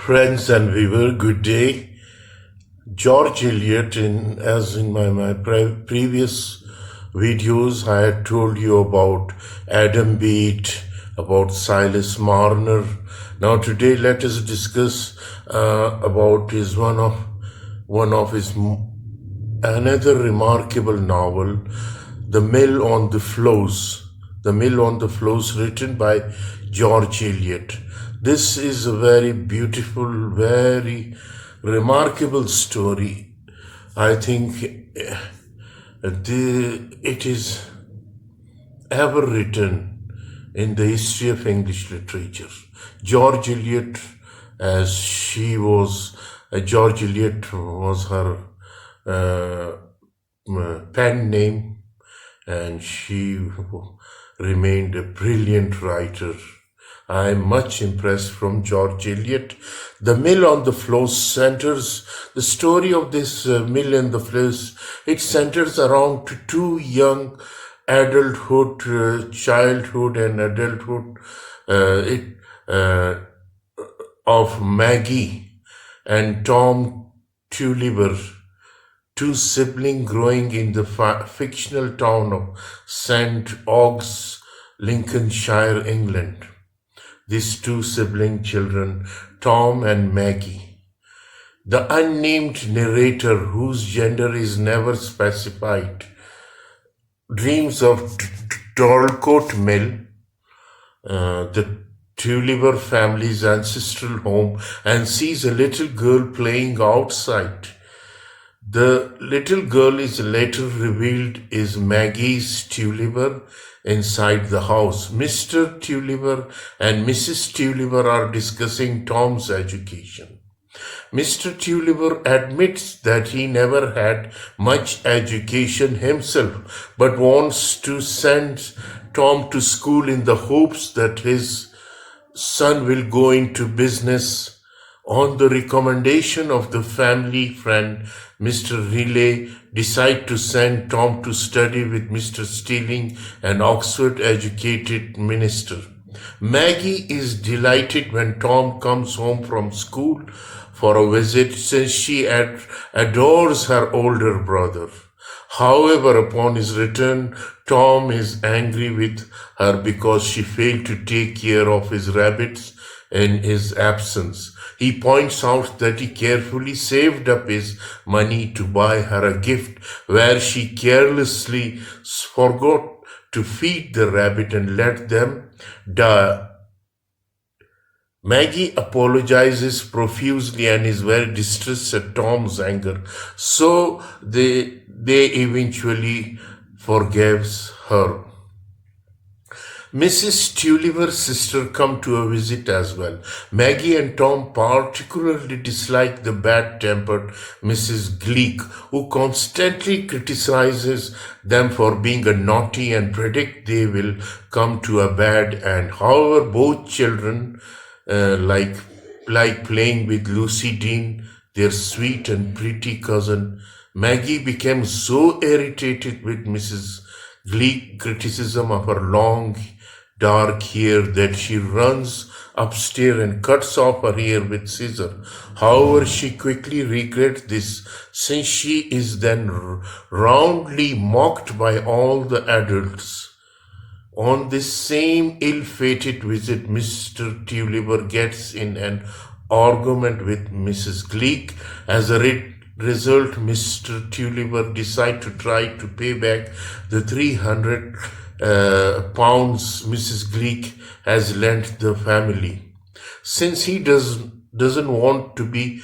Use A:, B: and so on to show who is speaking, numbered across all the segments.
A: Friends and viewer, good day. George Eliot, as in my previous videos, I had told you about Adam Bate, about Silas Marner. Now today, let us discuss about one of his another remarkable novel, The Mill on the Floss. The Mill on the Floss, written by George Eliot. This is a very beautiful, very remarkable story. I think it is ever written in the history of English literature. George Eliot, George Eliot was her pen name, and she remained a brilliant writer. I am much impressed from George Eliot. The Mill on the Floss centers, the story of this mill on the Floss, it centers around two young childhood and adulthood of Maggie and Tom Tulliver, two siblings growing in the fictional town of St. Ogg's, Lincolnshire, England. These two sibling children, Tom and Maggie. The unnamed narrator, whose gender is never specified, dreams of Dorlcote Mill, the Tulliver family's ancestral home, and sees a little girl playing outside. The little girl is later revealed is Maggie's Tulliver inside the house. Mr. Tulliver and Mrs. Tulliver are discussing Tom's education. Mr. Tulliver admits that he never had much education himself, but wants to send Tom to school in the hopes that his son will go into business. On the recommendation of the family friend, Mr. Riley decides to send Tom to study with Mr. Stirling, an Oxford-educated minister. Maggie is delighted when Tom comes home from school for a visit, since she adores her older brother. However, upon his return, Tom is angry with her because she failed to take care of his rabbits in his absence. He points out that he carefully saved up his money to buy her a gift, where she carelessly forgot to feed the rabbit and let them die. Maggie apologizes profusely and is very distressed at Tom's anger, so they eventually forgives her. Mrs. Tulliver's sister come to a visit as well. Maggie and Tom particularly dislike the bad-tempered Mrs. Gleek, who constantly criticizes them for being a naughty and predict they will come to a bad end. However, both children like playing with Lucy Dean, their sweet and pretty cousin. Maggie became so irritated with Mrs. Gleek's criticism of her long dark hair that she runs upstairs and cuts off her hair with scissors. However, she quickly regrets this, since she is then roundly mocked by all the adults. On this same ill-fated visit, Mr. Tulliver gets in an argument with Mrs. Gleek. As a result, Mr. Tulliver decides to try to pay back the 300 pounds Mrs. Gleek has lent the family, since he doesn't want to be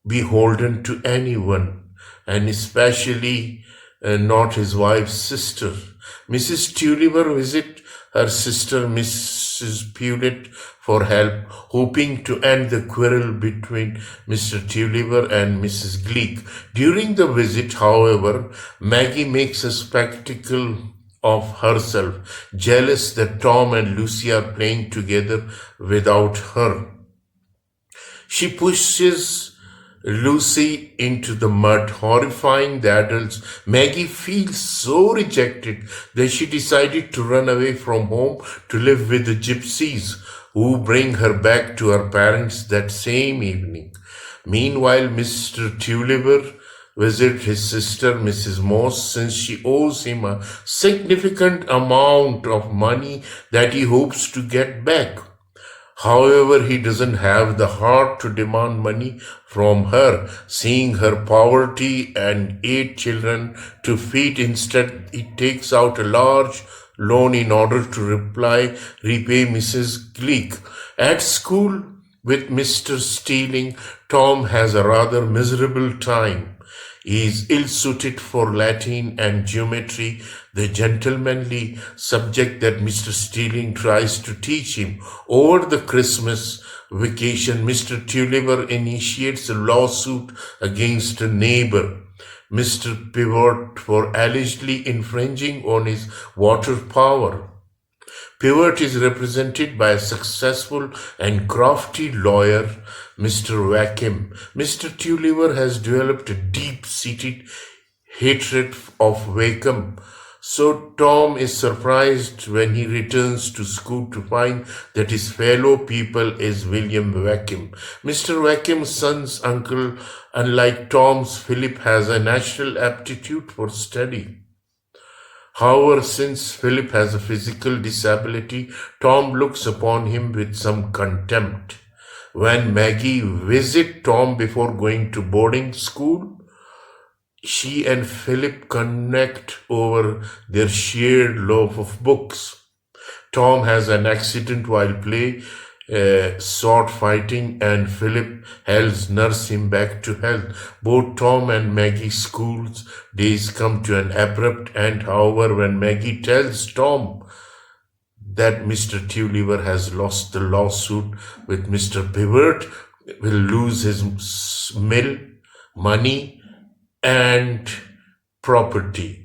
A: beholden to anyone, and especially not his wife's sister. Mrs. Tulliver visits her sister, Mrs. Pewlett, for help, hoping to end the quarrel between Mr. Tulliver and Mrs. Gleek. During the visit, however, Maggie makes a spectacle of herself, jealous that Tom and Lucy are playing together without her. She pushes Lucy into the mud, horrifying the adults. Maggie feels so rejected that she decided to run away from home to live with the gypsies, who bring her back to her parents that same evening. Meanwhile, Mr. Tulliver visits his sister, Mrs. Moss, since she owes him a significant amount of money that he hopes to get back. However, he doesn't have the heart to demand money from her, seeing her poverty and 8 children to feed. Instead, he takes out a large loan in order to repay Mrs. Gleek. At school, with Mr. Steeling, Tom has a rather miserable time. He is ill-suited for Latin and geometry, the gentlemanly subject that Mr. Steeling tries to teach him. Over the Christmas vacation, Mr. Tulliver initiates a lawsuit against a neighbor, Mr. Pivot, for allegedly infringing on his water power. Pivot is represented by a successful and crafty lawyer, Mr. Wackham. Mr. Tulliver has developed a deep-seated hatred of Wackham, so Tom is surprised when he returns to school to find that his fellow pupil is William Wackham. Mr. Wackham's son's uncle, unlike Tom's, Philip, has a natural aptitude for study. However, since Philip has a physical disability, Tom looks upon him with some contempt. When Maggie visits Tom before going to boarding school, she and Philip connect over their shared love of books. Tom has an accident while playing sword fighting, and Philip helps nurse him back to health. Both Tom and Maggie's school days come to an abrupt end, however, when Maggie tells Tom that Mr. Tulliver has lost the lawsuit with Mr. Pivot, will lose his mill, money, and property.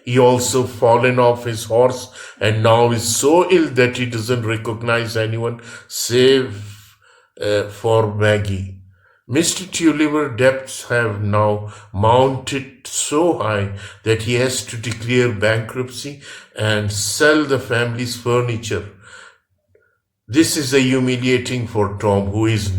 A: He also fallen off his horse and now is so ill that he doesn't recognize anyone save for Maggie. Mr. Tulliver's debts have now mounted so high that he has to declare bankruptcy and sell the family's furniture. This is humiliating for Tom, who is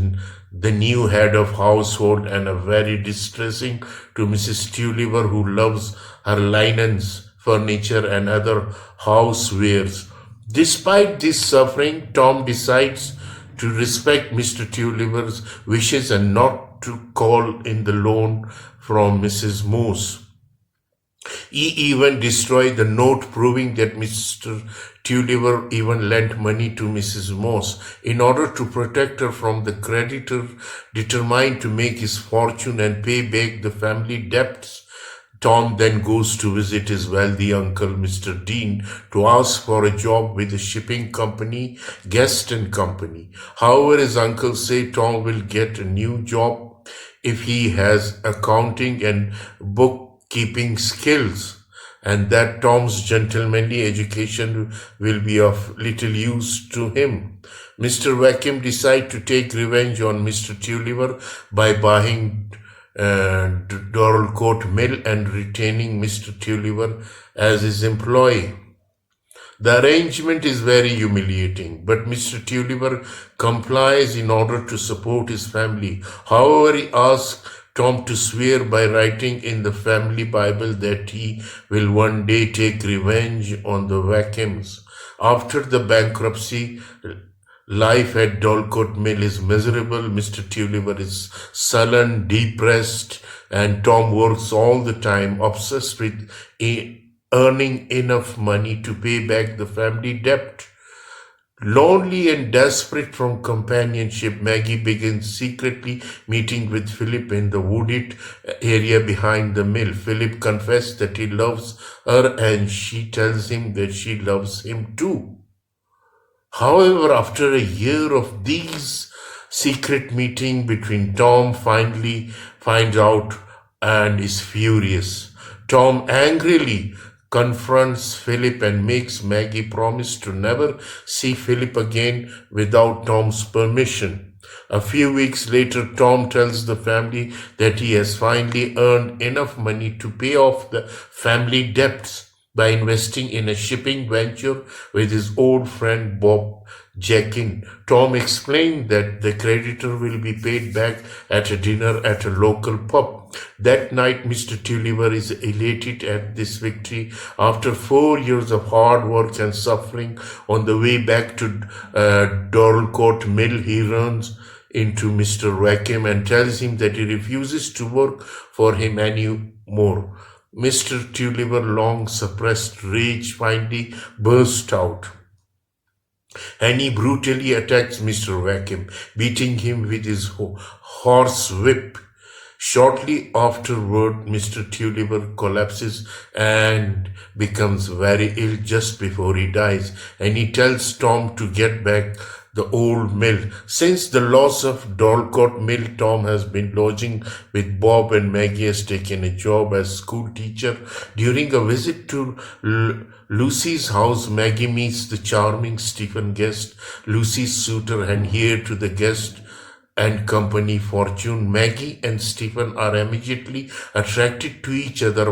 A: the new head of household, and a very distressing to Mrs. Tulliver, who loves her linens, furniture, and other housewares. Despite this suffering, Tom decides to respect Mr. Tulliver's wishes and not to call in the loan from Mrs. Moose. He even destroyed the note proving that Mr. Tulliver even lent money to Mrs. Moss in order to protect her from the creditor determined to make his fortune and pay back the family debts. Tom then goes to visit his wealthy uncle, Mr. Dean, to ask for a job with the shipping company, Guest and Company. However, his uncle says Tom will get a new job if he has accounting and bookkeeping skills, and that Tom's gentlemanly education will be of little use to him. Mr. Wackham decides to take revenge on Mr. Tulliver by buying Dorlcote Mill and retaining Mr. Tulliver as his employee. The arrangement is very humiliating, but Mr. Tulliver complies in order to support his family. However, he asks Tom to swear by writing in the family Bible that he will one day take revenge on the Wackhams. After the bankruptcy, life at Dorlcote Mill is miserable. Mr. Tulliver is sullen, depressed, and Tom works all the time, obsessed with earning enough money to pay back the family debt. Lonely and desperate from companionship, Maggie begins secretly meeting with Philip in the wooded area behind the mill. Philip confesses that he loves her, and she tells him that she loves him too. However, after a year of these secret meetings between, Tom finally finds out and is furious. Tom angrily confronts Philip and makes Maggie promise to never see Philip again without Tom's permission. A few weeks later, Tom tells the family that he has finally earned enough money to pay off the family debts by investing in a shipping venture with his old friend Bob Jack-in. Tom explained that the creditor will be paid back at a dinner at a local pub. That night, Mr. Tulliver is elated at this victory. After 4 years of hard work and suffering, on the way back to Dorlcote Mill, he runs into Mr. Wickham and tells him that he refuses to work for him any more. Mr. Tulliver, long suppressed rage, finally burst out, and he brutally attacks Mr. Wickham, beating him with his horse whip. Shortly afterward, Mr. Tulliver collapses and becomes very ill just before he dies, and he tells Tom to get back the old mill. Since the loss of Dorlcote Mill, Tom has been lodging with Bob, and Maggie has taken a job as school teacher. During a visit to Lucy's house, Maggie meets the charming Stephen Guest, Lucy's suitor and heir to the Guest and Company fortune. Maggie and Stephen are immediately attracted to each other,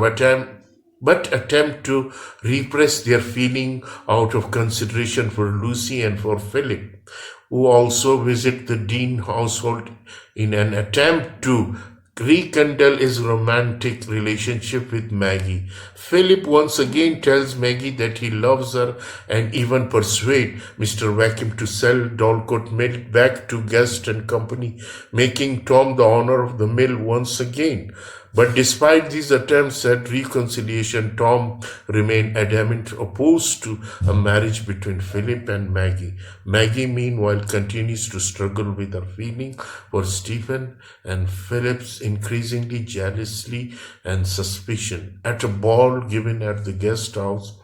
A: but attempt to repress their feeling out of consideration for Lucy and for Philip, who also visit the Dean household in an attempt to rekindle his romantic relationship with Maggie. Philip once again tells Maggie that he loves her and even persuades Mr. Wickham to sell Dorlcote Mill back to Guest and Company, making Tom the owner of the mill once again. But despite these attempts at reconciliation, Tom remained adamant opposed to a marriage between Philip and Maggie. Maggie, meanwhile, continues to struggle with her feeling for Stephen, and Philip's increasingly jealousy and suspicion. At a ball given at the guest house,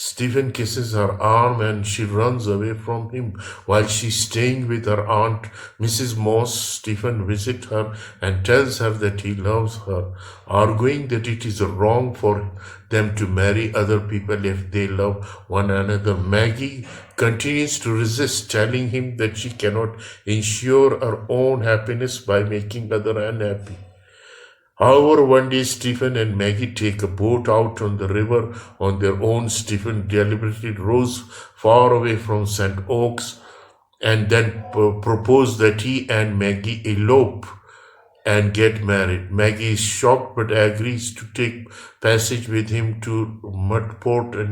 A: Stephen kisses her arm and she runs away from him. While she's staying with her aunt, Mrs. Moss, Stephen visits her and tells her that he loves her, arguing that it is wrong for them to marry other people if they love one another. Maggie continues to resist, telling him that she cannot ensure her own happiness by making others unhappy. However, one day Stephen and Maggie take a boat out on the river on their own. Stephen deliberately rows far away from St. Oaks and then proposes that he and Maggie elope and get married. Maggie is shocked but agrees to take passage with him to Mudport, a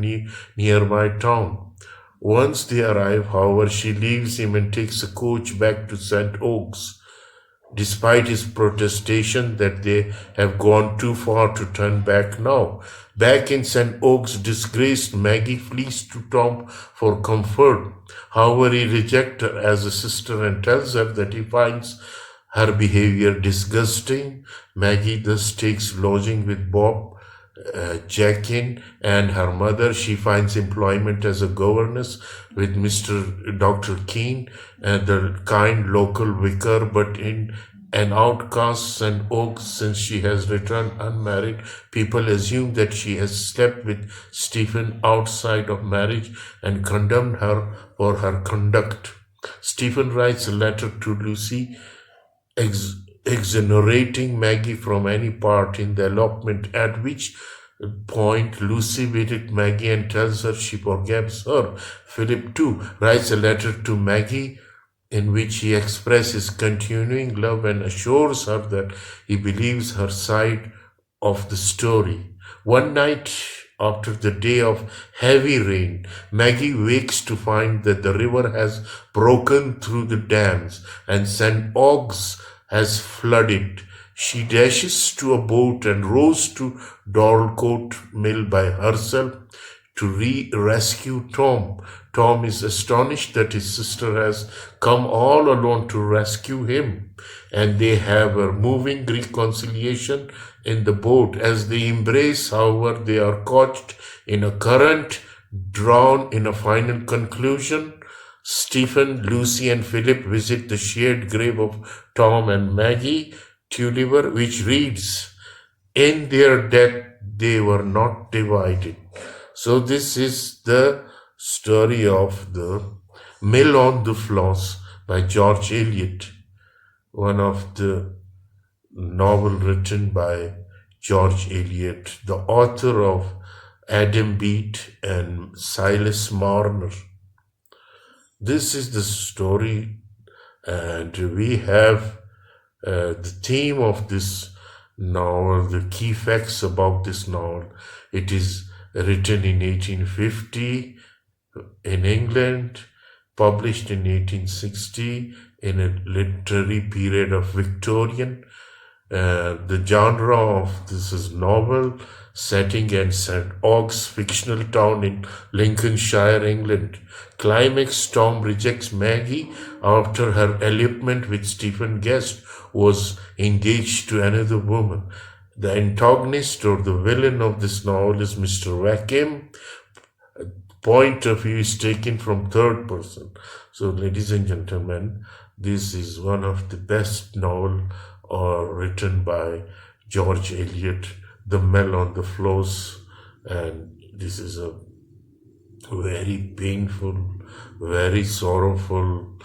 A: nearby town. Once they arrive, however, she leaves him and takes a coach back to St. Oaks, despite his protestation that they have gone too far to turn back now. Back in St. Oaks, disgraced, Maggie flees to Tom for comfort. However, he rejects her as a sister and tells her that he finds her behavior disgusting. Maggie thus takes lodging with Bob, Jack-in, and her mother. She finds employment as a governess with Dr. Keene, the kind local vicar, but in an outcast St. Oaks since she has returned unmarried. People assume that she has slept with Stephen outside of marriage and condemn her for her conduct. Stephen writes a letter to Lucy exonerating Maggie from any part in the elopement, at which point Lucy visits Maggie and tells her she forgives her. Philip too writes a letter to Maggie in which he expresses continuing love and assures her that he believes her side of the story. One night after the day of heavy rain, Maggie wakes to find that the river has broken through the dams and St. Ogs has flooded. She dashes to a boat and rows to Dorlcote Mill by herself to rescue Tom. Tom is astonished that his sister has come all alone to rescue him, and they have a moving reconciliation in the boat. As they embrace, however, they are caught in a current, drawn in a final conclusion. Stephen, Lucy, and Philip visit the shared grave of Tom and Maggie Tulliver, which reads, "In their death they were not divided." So this is the story of the Mill on the Floss by George Eliot, one of the novel written by George Eliot, the author of Adam Beat and Silas Marner. This is the story, and we have the theme of this novel, the key facts about this novel. It is written in 1850 in England, published in 1860 in a literary period of Victorian. The genre of this is novel, setting in St. Aug's fictional town in Lincolnshire, England. Climax: Tom rejects Maggie after her elopement with Stephen Guest was engaged to another woman. The antagonist or the villain of this novel is Mr. Wackham. Point of view is taken from third person. So, ladies and gentlemen, this is one of the best novel written by George Eliot, The Mill on the Floss, and this is a very painful, very sorrowful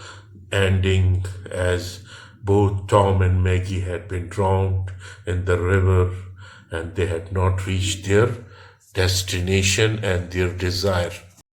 A: ending, as both Tom and Maggie had been drowned in the river and they had not reached their destination and their desire.